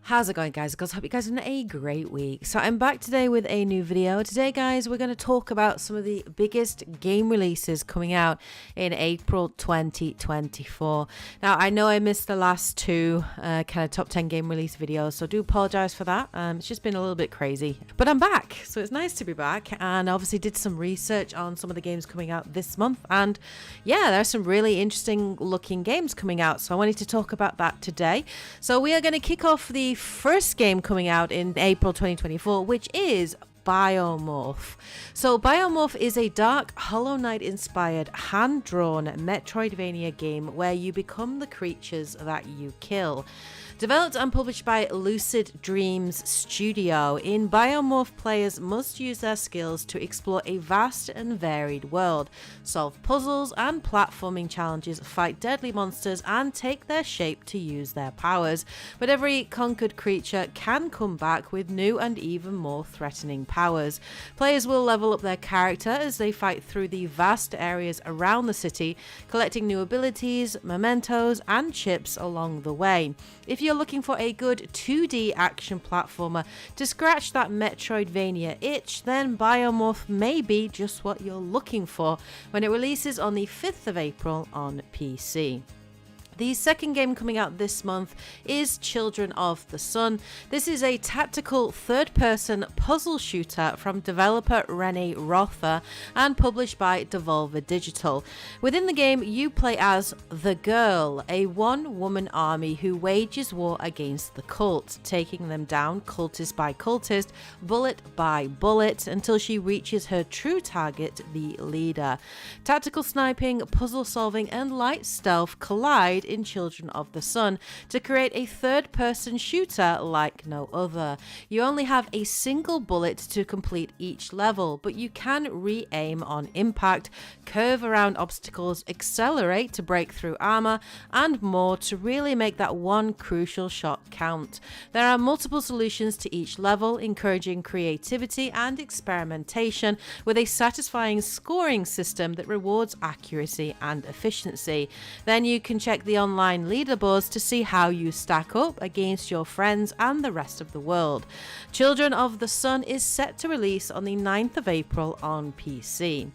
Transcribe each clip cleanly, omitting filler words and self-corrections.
How's it going, guys? I hope you guys are having a great week. So I'm back today with a new video. Today, guys, we're going to talk about some of the biggest game releases coming out in April 2024. Now, I know I missed the last two kind of top 10 game release videos, so I do apologize for that. It's just been a little bit crazy, but I'm back, so it's nice to be back. And obviously did some research on some of the games coming out this month, and yeah, there are some really interesting looking games coming out, so I wanted to talk about that today. So we are going to kick off the first game coming out in April 2024, which is Biomorph. So Biomorph is a dark Hollow Knight inspired hand-drawn Metroidvania game where you become the creatures that you kill. Developed and published by Lucid Dreams Studio, in Biomorph players must use their skills to explore a vast and varied world, solve puzzles and platforming challenges, fight deadly monsters and take their shape to use their powers. But every conquered creature can come back with new and even more threatening powers. Players will level up their character as they fight through the vast areas around the city, collecting new abilities, mementos and chips along the way. If you're looking for a good 2D action platformer to scratch that Metroidvania itch, then Biomorph may be just what you're looking for when it releases on the 5th of April on PC. The second game coming out this month is Children of the Sun. This is a tactical third-person puzzle shooter from developer Renee Rother and published by Devolver Digital. Within the game, you play as The Girl, a one-woman army who wages war against the cult, taking them down cultist by cultist, bullet by bullet, until she reaches her true target, the leader. Tactical sniping, puzzle solving, and light stealth collide in Children of the Sun to create a third-person shooter like no other. You only have a single bullet to complete each level, but you can re-aim on impact, curve around obstacles, accelerate to break through armor, and more to really make that one crucial shot count. There are multiple solutions to each level, encouraging creativity and experimentation with a satisfying scoring system that rewards accuracy and efficiency. Then you can check the online leaderboards to see how you stack up against your friends and the rest of the world. Children of the Sun is set to release on the 9th of April on PC.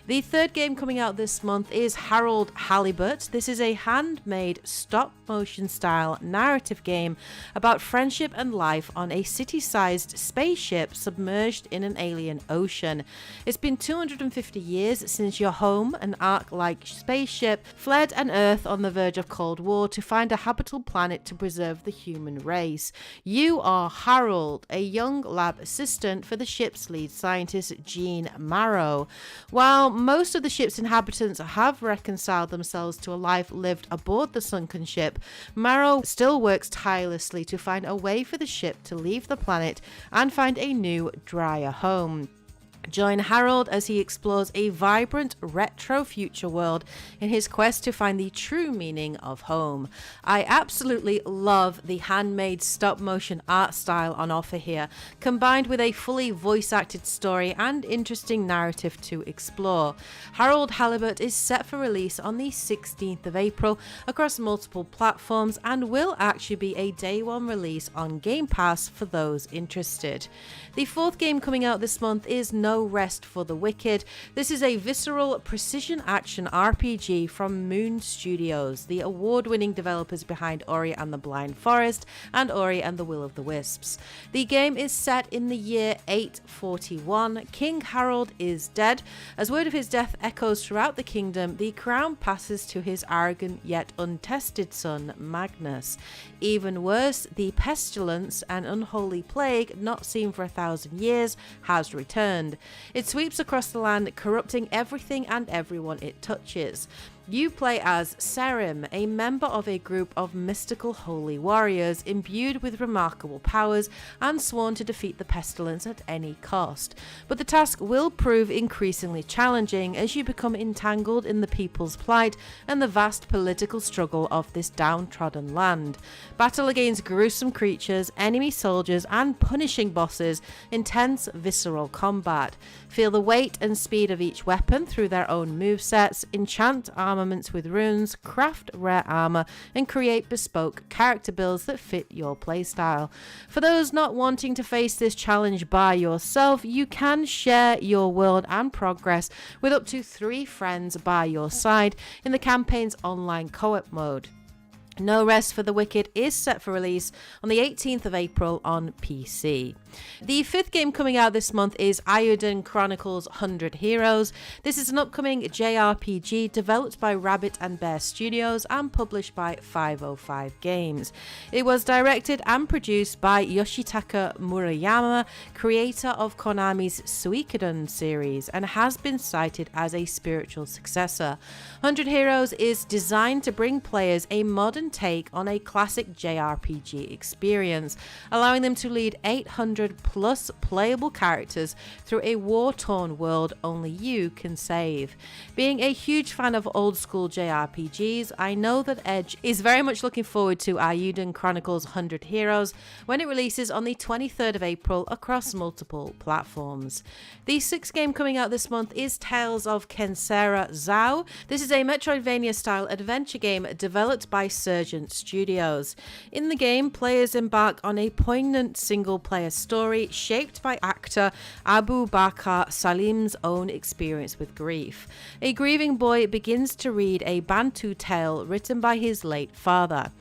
The third game coming out this month is Halbert. This is a handmade stop-motion style narrative game about friendship and life on a city-sized spaceship submerged in an alien ocean. It's been 250 years since your home, an Ark-like spaceship, fled an Earth on the verge of Cold War to find a habitable planet to preserve the human race. You are Harold, a young lab assistant for the ship's lead scientist, Jean Marrow. While most of the ship's inhabitants have reconciled themselves to a life lived aboard the sunken ship, Marrow still works tirelessly to find a way for the ship to leave the planet and find a new, drier home. Join Harold as he explores a vibrant retro future world in his quest to find the true meaning of home. I absolutely love the handmade stop motion art style on offer here, combined with a fully voice acted story and interesting narrative to explore. Halbert is set for release on the 16th of April across multiple platforms and will actually be a day one release on Game Pass for those interested. The fourth game coming out this month is No Rest for the Wicked. This is a visceral precision action RPG from Moon Studios, the award-winning developers behind Ori and the Blind Forest and Ori and the Will of the Wisps. The game is set in the year 841. King Harold is dead. As word of his death echoes throughout the kingdom, the crown passes to his arrogant yet untested son, Magnus. Even worse, the pestilence, an unholy plague not seen for 1,000 years, has returned. It sweeps across the land, corrupting everything and everyone it touches. You play as Serim, a member of a group of mystical holy warriors imbued with remarkable powers and sworn to defeat the pestilence at any cost. But the task will prove increasingly challenging as you become entangled in the people's plight and the vast political struggle of this downtrodden land. Battle against gruesome creatures, enemy soldiers, and punishing bosses, intense visceral combat. Feel the weight and speed of each weapon through their own movesets, enchant armor armaments with runes, craft rare armor, and create bespoke character builds that fit your playstyle. For those not wanting to face this challenge by yourself, you can share your world and progress with up to 3 friends by your side in the campaign's online co-op mode. No Rest for the Wicked is set for release on the 18th of April on PC. The 5th game coming out this month is Oden Chronicles 100 Heroes. This is an upcoming JRPG developed by Rabbit and Bear Studios and published by 505 Games. It was directed and produced by Yoshitaka Murayama, creator of Konami's Suikoden series, and has been cited as a spiritual successor. 100 Heroes is designed to bring players a modern take on a classic JRPG experience, allowing them to lead 800 plus playable characters through a war-torn world only you can save. Being a huge fan of old school JRPGs, I know that Edge is very much looking forward to Oden Chronicles 100 Heroes when it releases on the 23rd of April across multiple platforms. The 6th game coming out this month is Tales of Kera Zhao. This is a Metroidvania-style adventure game developed by Surgent Studios. In the game, players embark on a poignant single-player story shaped by actor Abu Bakr Salim's own experience with grief. A grieving boy begins to read a Bantu tale written by his late father.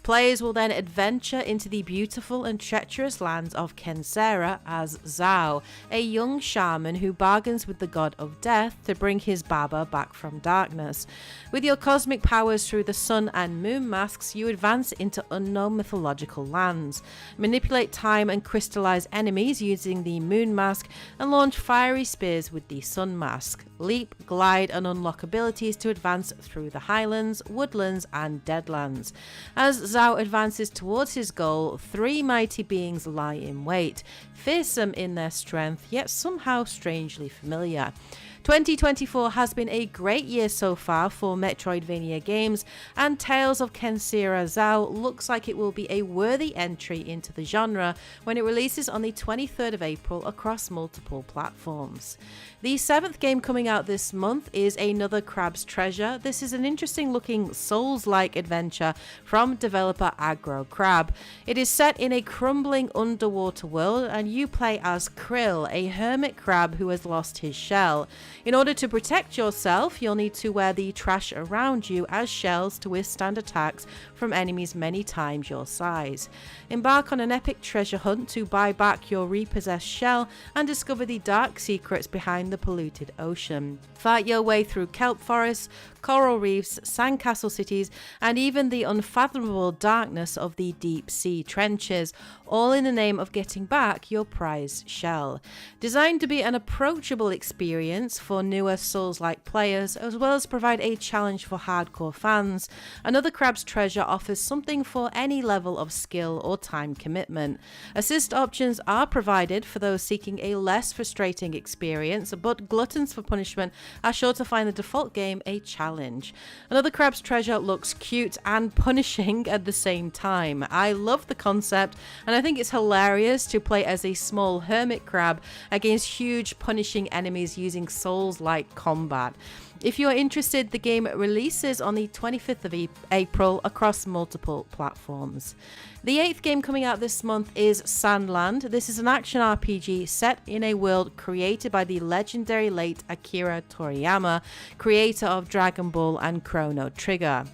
Players will then adventure into the beautiful and treacherous lands of Kera as Zhao, a young shaman who bargains with the god of death to bring his Baba back from darkness. With your cosmic powers through the sun and moon masks, you advance into unknown mythological lands, manipulate time and crystallize enemies using the moon mask, and launch fiery spears with the sun mask. Leap, glide, and unlock abilities to advance through the highlands, woodlands, and deadlands. As Zhao advances towards his goal, 3 mighty beings lie in wait, fearsome in their strength, yet somehow strangely familiar. 2024 has been a great year so far for Metroidvania games, and Tales of Kera Zhao looks like it will be a worthy entry into the genre when it releases on the 23rd of April across multiple platforms. The 7th game coming out this month is another Crab's Treasure. This is an interesting looking Souls-like adventure from developer Aggro Crab. It is set in a crumbling underwater world, and you play as Krill, a hermit crab who has lost his shell. In order to protect yourself, you'll need to wear the trash around you as shells to withstand attacks from enemies many times your size. Embark on an epic treasure hunt to buy back your repossessed shell and discover the dark secrets behind the polluted ocean. Fight your way through kelp forests, coral reefs, sandcastle cities, and even the unfathomable darkness of the deep sea trenches, all in the name of getting back your prized shell. Designed to be an approachable experience for newer Souls-like players, as well as provide a challenge for hardcore fans, Another Crab's Treasure offers something for any level of skill or time commitment. Assist options are provided for those seeking a less frustrating experience, but gluttons for punishment are sure to find the default game a challenge. Another Crab's Treasure looks cute and punishing at the same time. I love the concept, and I think it's hilarious to play as a small hermit crab against huge punishing enemies using Souls-like combat. If you are interested, the game releases on the 25th of April across multiple platforms. The 8th game coming out this month is Sandland. This is an action RPG set in a world created by the legendary late Akira Toriyama, creator of Dragon Ball and Chrono Trigger.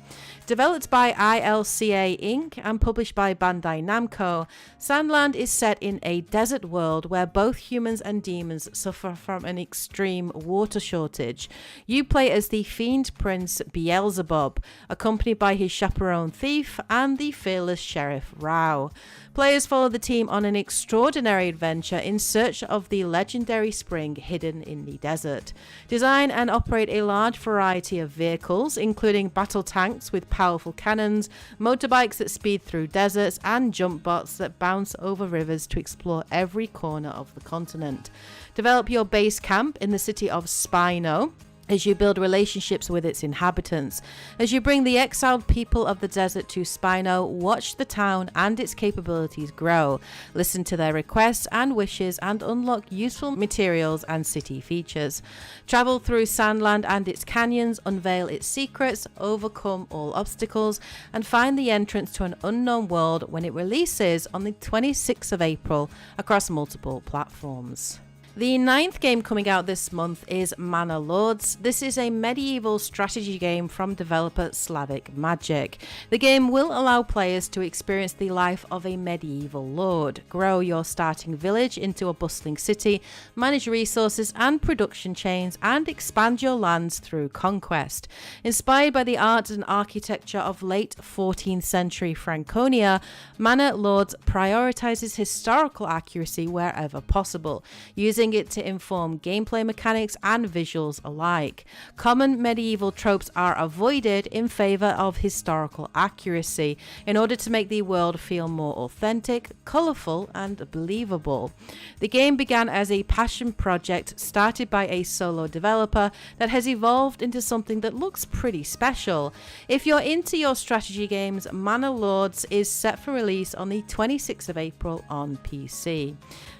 Developed by ILCA Inc. and published by Bandai Namco, Sandland is set in a desert world where both humans and demons suffer from an extreme water shortage. You play as the fiend prince Beelzebub, accompanied by his chaperone Thief and the fearless sheriff Zhao. Players follow the team on an extraordinary adventure in search of the legendary spring hidden in the desert. Design and operate a large variety of vehicles, including battle tanks with powerful cannons, motorbikes that speed through deserts, and jump bots that bounce over rivers to explore every corner of the continent. Develop your base camp in the city of Spino, as you build relationships with its inhabitants. As you bring the exiled people of the desert to Spino, watch the town and its capabilities grow. Listen to their requests and wishes and unlock useful materials and city features. Travel through Sandland and its canyons, unveil its secrets, overcome all obstacles, and find the entrance to an unknown world when it releases on the 26th of April across multiple platforms. The 9th game coming out this month is Mana Lords. This is a medieval strategy game from developer Slavic Magic. The game will allow players to experience the life of a medieval lord, grow your starting village into a bustling city, manage resources and production chains, and expand your lands through conquest. Inspired by the art and architecture of late 14th century Franconia, Mana Lords prioritizes historical accuracy wherever possible, using it to inform gameplay mechanics and visuals alike. Common medieval tropes are avoided in favor of historical accuracy in order to make the world feel more authentic, colorful, and believable. The game began as a passion project started by a solo developer that has evolved into something that looks pretty special. If you're into your strategy games, Mana Lords is set for release on the 26th of April on PC.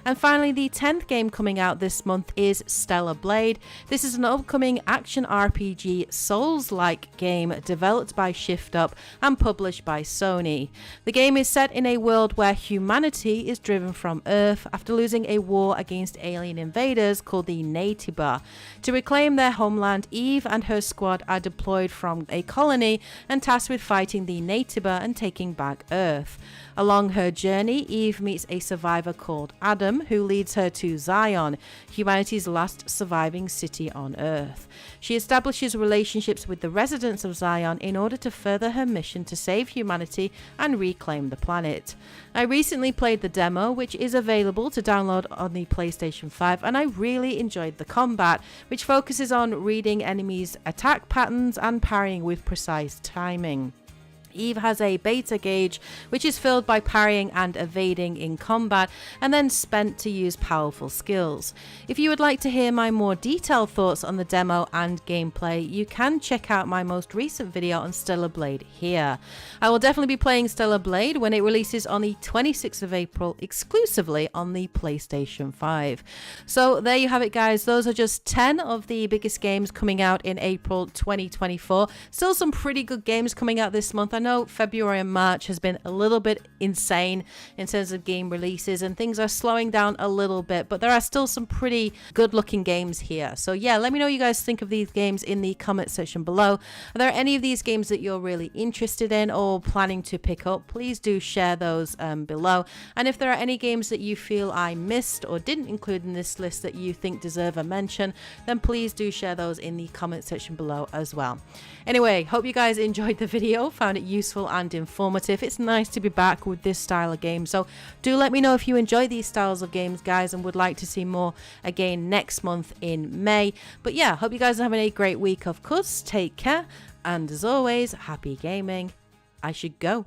And finally, the 10th game coming out this month is Stella Blade. This is an upcoming action RPG Souls-like game developed by Shift Up and published by Sony. The game is set in a world where humanity is driven from Earth after losing a war against alien invaders called the Natiba. To reclaim their homeland, Eve and her squad are deployed from a colony and tasked with fighting the Natiba and taking back Earth. Along her journey, Eve meets a survivor called Adam, who leads her to Zion, humanity's last surviving city on Earth. She establishes relationships with the residents of Zion in order to further her mission to save humanity and reclaim the planet. I recently played the demo, which is available to download on the PlayStation 5, and I really enjoyed the combat, which focuses on reading enemies' attack patterns and parrying with precise timing. Eve has a beta gauge, which is filled by parrying and evading in combat, and then spent to use powerful skills. If you would like to hear my more detailed thoughts on the demo and gameplay, you can check out my most recent video on Stella Blade here. I will definitely be playing Stella Blade when it releases on the 26th of April, exclusively on the PlayStation 5. So there you have it, guys. Those are just 10 of the biggest games coming out in April 2024. Still some pretty good games coming out this month. I know February and March has been a little bit insane in terms of game releases and things are slowing down a little bit, but there are still some pretty good looking games here. So yeah, let me know what you guys think of these games in the comment section below. Are there any of these games that you're really interested in or planning to pick up? Please do share those below. And if there are any games that you feel I missed or didn't include in this list that you think deserve a mention, then please do share those in the comment section below as well. Anyway, hope you guys enjoyed the video, found it useful and informative. It's nice to be back with this style of game, so do let me know if you enjoy these styles of games, guys, and would like to see more again next month in May. But yeah, hope you guys are having a great week, of course. Take care, and as always, happy gaming. I should go.